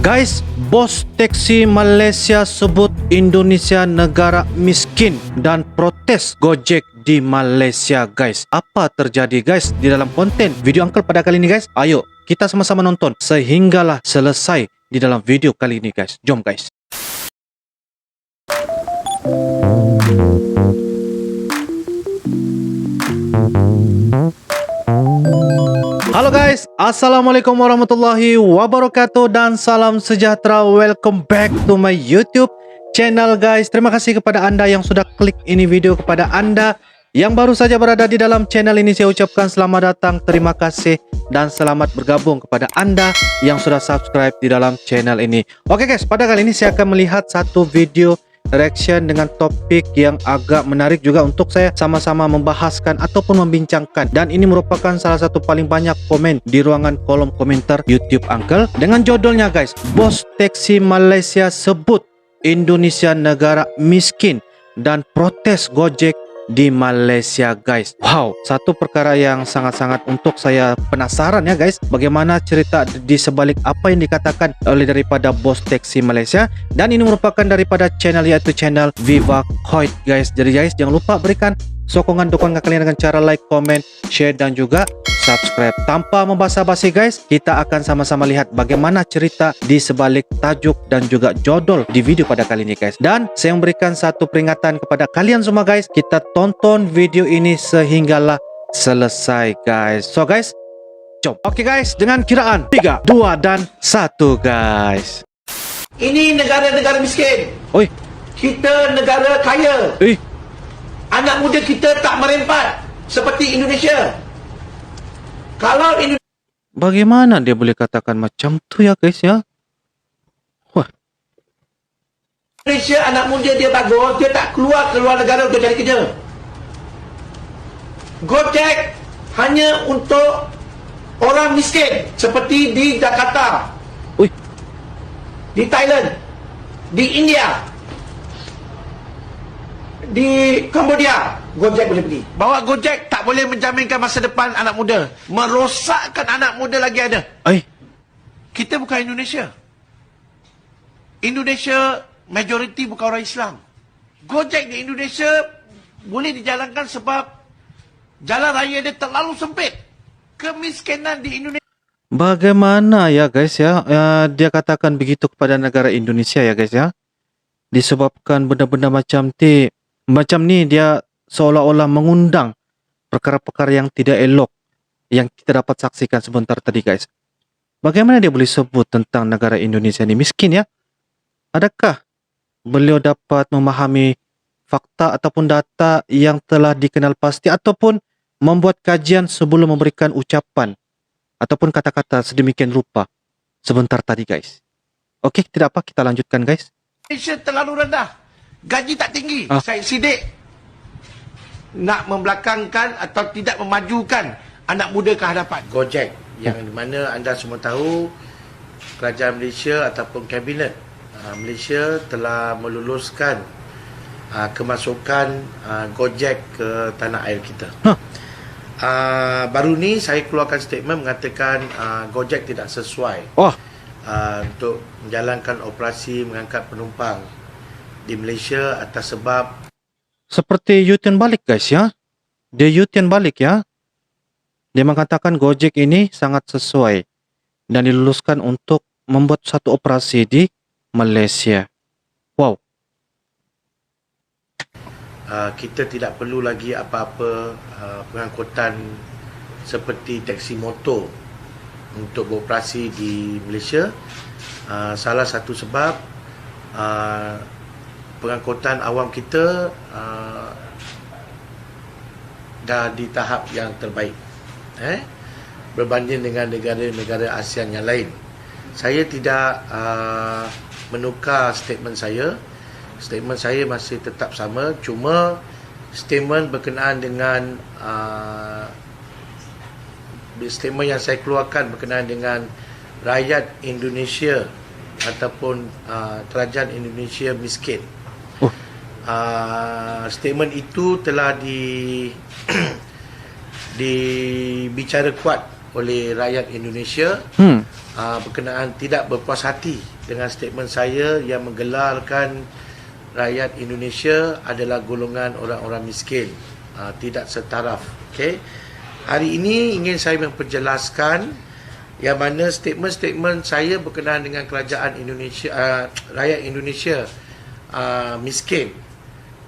Guys, bos teksi Malaysia sebut Indonesia negara miskin dan protes Gojek di Malaysia, guys. Apa terjadi, guys, di dalam konten video Uncle pada kali ini, guys? Ayo, kita sama-sama nonton sehinggalah selesai di dalam video kali ini, guys. Jom, guys. Halo guys, Assalamualaikum warahmatullahi wabarakatuh dan salam sejahtera. Welcome back to my YouTube channel, guys. Terima kasih kepada anda yang sudah klik ini video. Kepada anda yang baru saja berada di dalam channel ini, saya ucapkan selamat datang, terima kasih, dan selamat bergabung kepada anda yang sudah subscribe di dalam channel ini. Oke guys, pada kali ini saya akan melihat satu video reaction dengan topik yang agak menarik juga untuk saya sama-sama membahaskan ataupun membincangkan, dan ini merupakan salah satu paling banyak komen di ruangan kolom komentar YouTube Uncle dengan judulnya, guys, bos teksi Malaysia sebut Indonesia negara miskin dan protes Gojek di Malaysia, guys. Wow, satu perkara yang sangat-sangat untuk saya penasaran ya, guys, bagaimana cerita di sebalik apa yang dikatakan oleh daripada bos teksi Malaysia, dan ini merupakan daripada channel, yaitu channel Viva Coit, guys. Jadi guys, jangan lupa berikan sokongan dukungan kalian dengan cara like, comment, share, dan juga subscribe. Tanpa membasa-basi, guys, kita akan sama-sama lihat bagaimana cerita di sebalik tajuk dan juga judul di video pada kali ini, guys. Dan saya memberikan satu peringatan kepada kalian semua, guys, kita tonton video ini sehinggalah selesai, guys. So guys, jom. Oke guys, dengan kiraan 3, 2, dan 1, guys. Ini negara-negara miskin. Oi. Kita negara kaya. Anak muda kita tak merempat seperti Indonesia. Kalau Bagaimana dia boleh katakan macam tu ya, guys, ya? Wah. Indonesia anak muda dia bagus, dia tak keluar negara untuk cari kerja. Gojek hanya untuk orang miskin seperti di Jakarta, Ui. di Thailand, di India, di Cambodia. Gojek boleh pergi. Bahawa Gojek tak boleh menjaminkan masa depan anak muda, merosakkan anak muda lagi ada. Kita bukan Indonesia. Indonesia majoriti bukan orang Islam. Gojek di Indonesia boleh dijalankan sebab jalan raya dia terlalu sempit. Kemiskinan di Indonesia. Bagaimana ya, guys, ya? Dia katakan begitu kepada negara Indonesia ya, guys, ya? Disebabkan benda-benda macam ni dia seolah-olah mengundang perkara-perkara yang tidak elok yang kita dapat saksikan sebentar tadi, guys. Bagaimana dia boleh sebut tentang negara Indonesia ini miskin, ya? Adakah beliau dapat memahami fakta ataupun data yang telah dikenal pasti, ataupun membuat kajian sebelum memberikan ucapan ataupun kata-kata sedemikian rupa sebentar tadi, guys? Oke, tidak apa, kita lanjutkan, guys. Indonesia terlalu rendah. Gaji tak tinggi. Syed Siddiq nak membelakangkan atau tidak memajukan anak muda ke hadapan. Gojek yang di mana anda semua tahu kerajaan Malaysia ataupun kabinet Malaysia telah meluluskan kemasukan Gojek ke tanah air kita. Baru ni saya keluarkan statement mengatakan Gojek tidak sesuai untuk menjalankan operasi mengangkat penumpang di Malaysia atas sebab seperti U-turn balik, guys, ya. Dia U-turn balik, ya. Dia mengatakan Gojek ini sangat sesuai dan diluluskan untuk membuat satu operasi di Malaysia. Wow. Kita tidak perlu lagi apa-apa pengangkutan seperti taksi motor untuk beroperasi di Malaysia. Salah satu sebab pengangkutan awam kita dah di tahap yang terbaik berbanding dengan negara-negara ASEAN yang lain. Saya tidak menukar statement saya. Statement saya masih tetap sama, cuma statement berkenaan dengan statement yang saya keluarkan berkenaan dengan rakyat Indonesia ataupun kerajaan Indonesia miskin. Statement itu telah dibicara kuat oleh rakyat Indonesia berkenaan tidak berpuas hati dengan statement saya yang menggelarkan rakyat Indonesia adalah golongan orang-orang miskin, tidak setaraf. Okey. Hari ini ingin saya memperjelaskan yang mana statement-statement saya berkenaan dengan kerajaan Indonesia, rakyat Indonesia miskin.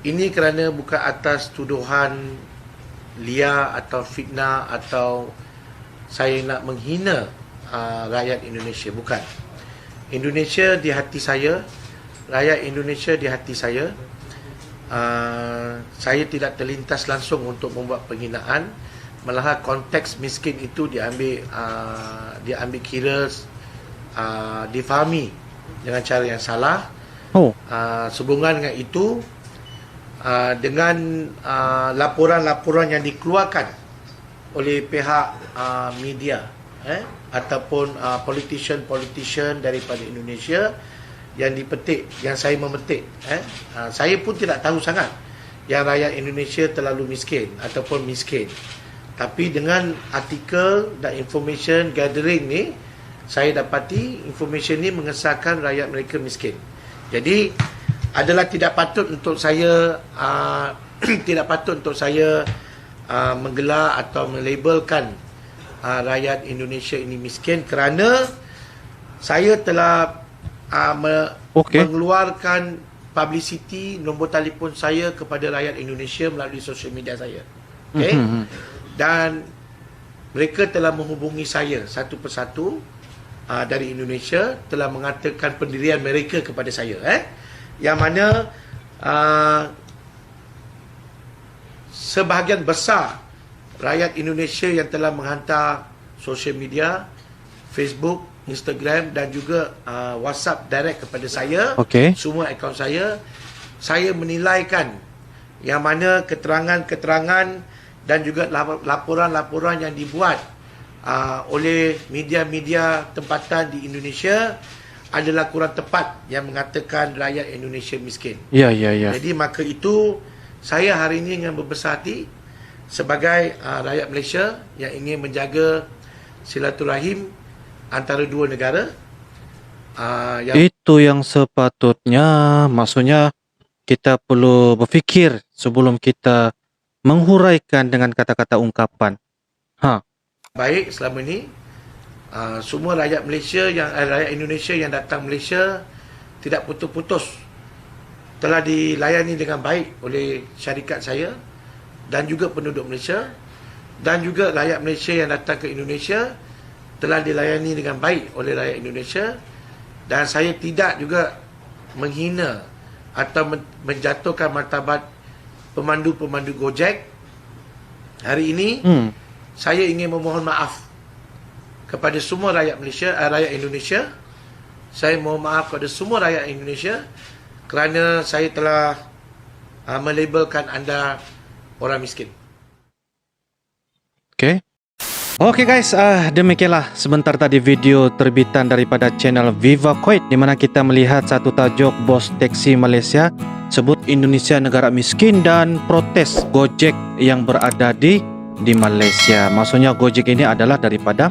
Ini kerana bukan atas tuduhan liar atau fitnah atau saya nak menghina rakyat Indonesia. Bukan. Indonesia di hati saya, rakyat Indonesia di hati saya. Saya tidak terlintas langsung untuk membuat penghinaan. Malah konteks miskin itu diambil kira, difahami dengan cara yang salah. Sehubungan dengan itu, dengan laporan-laporan yang dikeluarkan oleh pihak media ataupun politician daripada Indonesia yang dipetik, yang saya memetik, saya pun tidak tahu sangat yang rakyat Indonesia terlalu miskin ataupun miskin. Tapi dengan artikel dan information gathering ni, saya dapati information ni mengesahkan rakyat mereka miskin. Jadi adalah tidak patut untuk saya menggelar atau melabelkan rakyat Indonesia ini miskin, kerana saya telah mengeluarkan publicity nombor telefon saya kepada rakyat Indonesia melalui sosial media saya. Okey. Dan mereka telah menghubungi saya satu persatu dari Indonesia, telah mengatakan pendirian mereka kepada saya, yang mana sebahagian besar rakyat Indonesia yang telah menghantar sosial media, Facebook, Instagram dan juga WhatsApp direct kepada saya, semua akaun saya menilaikan yang mana keterangan-keterangan dan juga laporan-laporan yang dibuat oleh media-media tempatan di Indonesia adalah kurang tepat yang mengatakan rakyat Indonesia miskin. Ya. Jadi maka itu saya hari ini dengan berbesar hati sebagai rakyat Malaysia yang ingin menjaga silaturahim antara dua negara. Itu yang sepatutnya, maksudnya kita perlu berfikir sebelum kita menghuraikan dengan kata-kata ungkapan. Baik, selama ini semua rakyat Malaysia rakyat Indonesia yang datang Malaysia tidak putus-putus telah dilayani dengan baik oleh syarikat saya dan juga penduduk Malaysia, dan juga rakyat Malaysia yang datang ke Indonesia telah dilayani dengan baik oleh rakyat Indonesia, dan saya tidak juga menghina atau menjatuhkan martabat pemandu-pemandu Gojek. Hari ini saya ingin memohon maaf kepada semua rakyat Malaysia, rakyat Indonesia. Saya mohon maaf kepada semua rakyat Indonesia kerana saya telah melabelkan anda orang miskin. Oke guys, demikianlah sebentar tadi video terbitan daripada channel Viva Kuwait, di mana kita melihat satu tajuk bos taksi Malaysia sebut Indonesia negara miskin dan protes Gojek yang berada di Malaysia. Maksudnya Gojek ini adalah daripada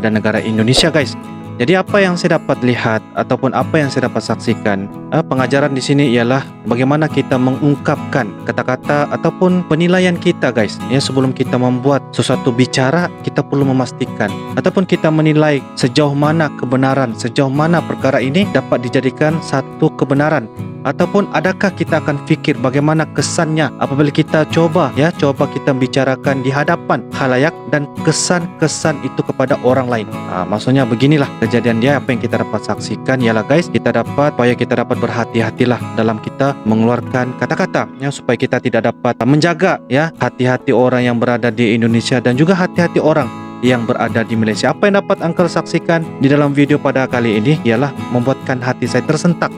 negara Indonesia guys. Jadi apa yang saya dapat lihat ataupun apa yang saya dapat saksikan, pengajaran di sini ialah bagaimana kita mengungkapkan kata-kata ataupun penilaian kita guys. Ya, sebelum kita membuat sesuatu bicara, kita perlu memastikan ataupun kita menilai sejauh mana kebenaran, sejauh mana perkara ini dapat dijadikan satu kebenaran, ataupun adakah kita akan fikir bagaimana kesannya apabila kita coba kita bicarakan di hadapan khalayak dan kesan-kesan itu kepada orang lain. Maksudnya beginilah kejadian dia. Apa yang kita dapat saksikan ialah guys, kita dapat berhati-hatilah dalam kita mengeluarkan kata-kata, ya, supaya kita tidak dapat menjaga hati-hati orang yang berada di Indonesia dan juga hati-hati orang yang berada di Malaysia. Apa yang dapat Uncle saksikan di dalam video pada kali ini ialah membuatkan hati saya tersentak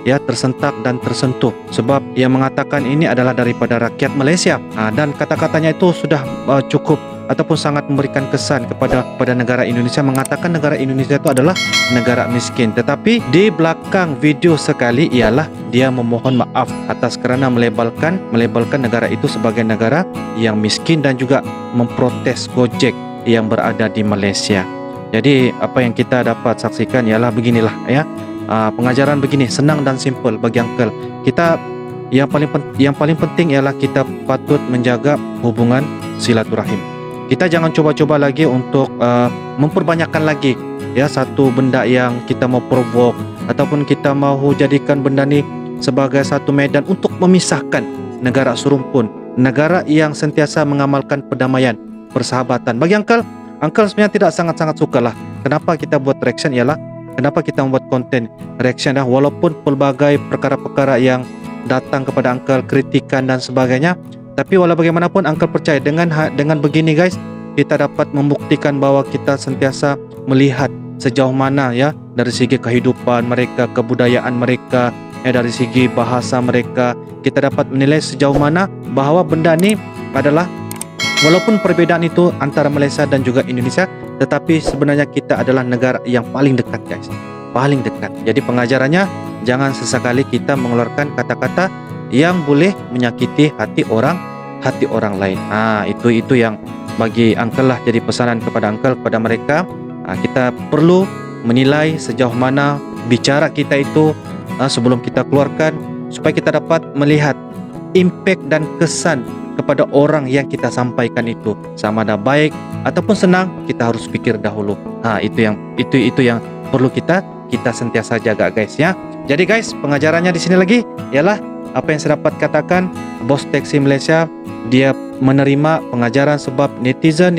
dan tersentuh, sebab yang mengatakan ini adalah daripada rakyat Malaysia, dan kata-katanya itu sudah cukup ataupun sangat memberikan kesan kepada negara Indonesia, mengatakan negara Indonesia itu adalah negara miskin. Tetapi di belakang video sekali ialah dia memohon maaf atas kerana melabelkan negara itu sebagai negara yang miskin dan juga memprotes Gojek yang berada di Malaysia. Jadi apa yang kita dapat saksikan ialah beginilah ya. Pengajaran begini senang dan simple bagi Uncle. Kita yang paling penting ialah kita patut menjaga hubungan silaturahim. Kita jangan coba-coba lagi untuk memperbanyakkan lagi ya satu benda yang kita mau provoke ataupun kita mau jadikan benda ni sebagai satu medan untuk memisahkan negara serumpun, negara yang sentiasa mengamalkan perdamaian, persahabatan. Bagi Uncle sebenarnya tidak sangat-sangat sukalah. Kenapa kita buat reaction ialah kenapa kita membuat konten reaction dah, walaupun pelbagai perkara-perkara yang datang kepada Uncle, kritikan dan sebagainya, tapi walau bagaimanapun Uncle percaya dengan begini guys, kita dapat membuktikan bahwa kita sentiasa melihat sejauh mana ya dari segi kehidupan mereka, kebudayaan mereka, ya dari segi bahasa mereka, kita dapat menilai sejauh mana bahwa benda ni adalah walaupun perbezaan itu antara Malaysia dan juga Indonesia, tetapi sebenarnya kita adalah negara yang paling dekat guys, paling dekat. Jadi pengajarannya jangan sesekali kita mengeluarkan kata-kata yang boleh menyakiti hati orang lain. Itu yang bagi Uncle lah jadi pesanan kepada Uncle, kepada mereka. Kita perlu menilai sejauh mana bicara kita itu sebelum kita keluarkan, supaya kita dapat melihat impact dan kesan kepada orang yang kita sampaikan itu, sama ada baik ataupun senang, kita harus pikir dahulu. Itu yang perlu kita sentiasa jaga guys ya. Jadi guys, pengajarannya di sini lagi ialah apa yang saya dapat katakan, bos taksi Malaysia dia menerima pengajaran sebab netizen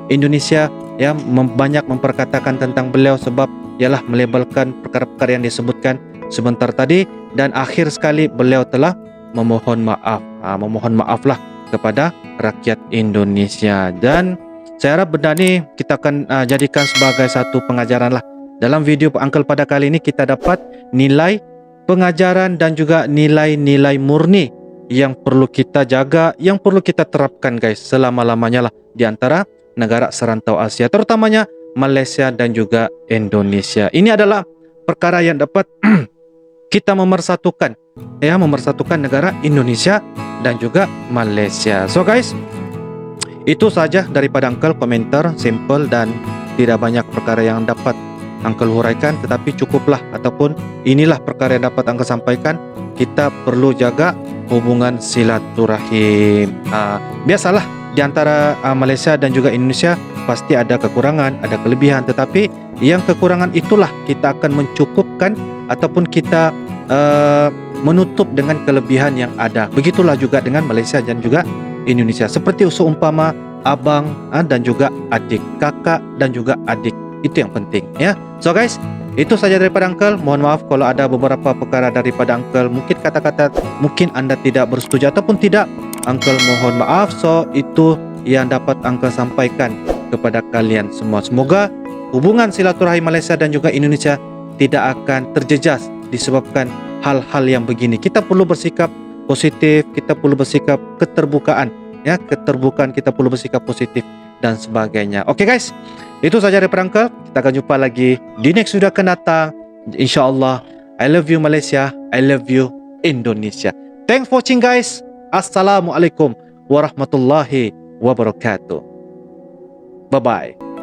Indonesia ya banyak memperkatakan tentang beliau sebab ialah melabelkan perkara-perkara yang disebutkan sebentar tadi, dan akhir sekali beliau telah memohon maaf. Memohon maaflah kepada rakyat Indonesia, dan saya harap benda ni kita akan jadikan sebagai satu pengajaran lah. Dalam video Uncle pada kali ini kita dapat nilai pengajaran dan juga nilai-nilai murni yang perlu kita jaga, yang perlu kita terapkan guys selama-lamanya lah di antara negara serantau Asia, terutamanya Malaysia dan juga Indonesia. Ini adalah perkara yang dapat kita memersatukan negara Indonesia dan juga Malaysia. So guys, itu saja daripada Uncle, komentar simple dan tidak banyak perkara yang dapat Uncle huraikan, tetapi cukuplah ataupun inilah perkara yang dapat Uncle sampaikan. Kita perlu jaga hubungan silaturahim. Biasalah di antara Malaysia dan juga Indonesia pasti ada kekurangan, ada kelebihan, tetapi yang kekurangan itulah kita akan mencukupkan ataupun kita menutup dengan kelebihan yang ada. Begitulah juga dengan Malaysia dan juga Indonesia. Seperti seumpama abang dan juga adik, kakak dan juga adik. Itu yang penting ya. So guys, itu saja daripada Uncle. Mohon maaf kalau ada beberapa perkara daripada Uncle, mungkin kata-kata mungkin anda tidak bersetuju ataupun tidak, Uncle mohon maaf. So itu yang dapat Uncle sampaikan kepada kalian semua. Semoga hubungan silaturahim Malaysia dan juga Indonesia tidak akan terjejas disebabkan hal-hal yang begini. Kita perlu bersikap positif, kita perlu bersikap keterbukaan ya, keterbukaan, kita perlu bersikap positif dan sebagainya. Oke guys, itu saja dari Uncle. Kita akan jumpa lagi di next video akan datang, insyaallah. I love you Malaysia, I love you Indonesia. Thanks for watching guys. Assalamualaikum warahmatullahi wabarakatuh. Bye bye.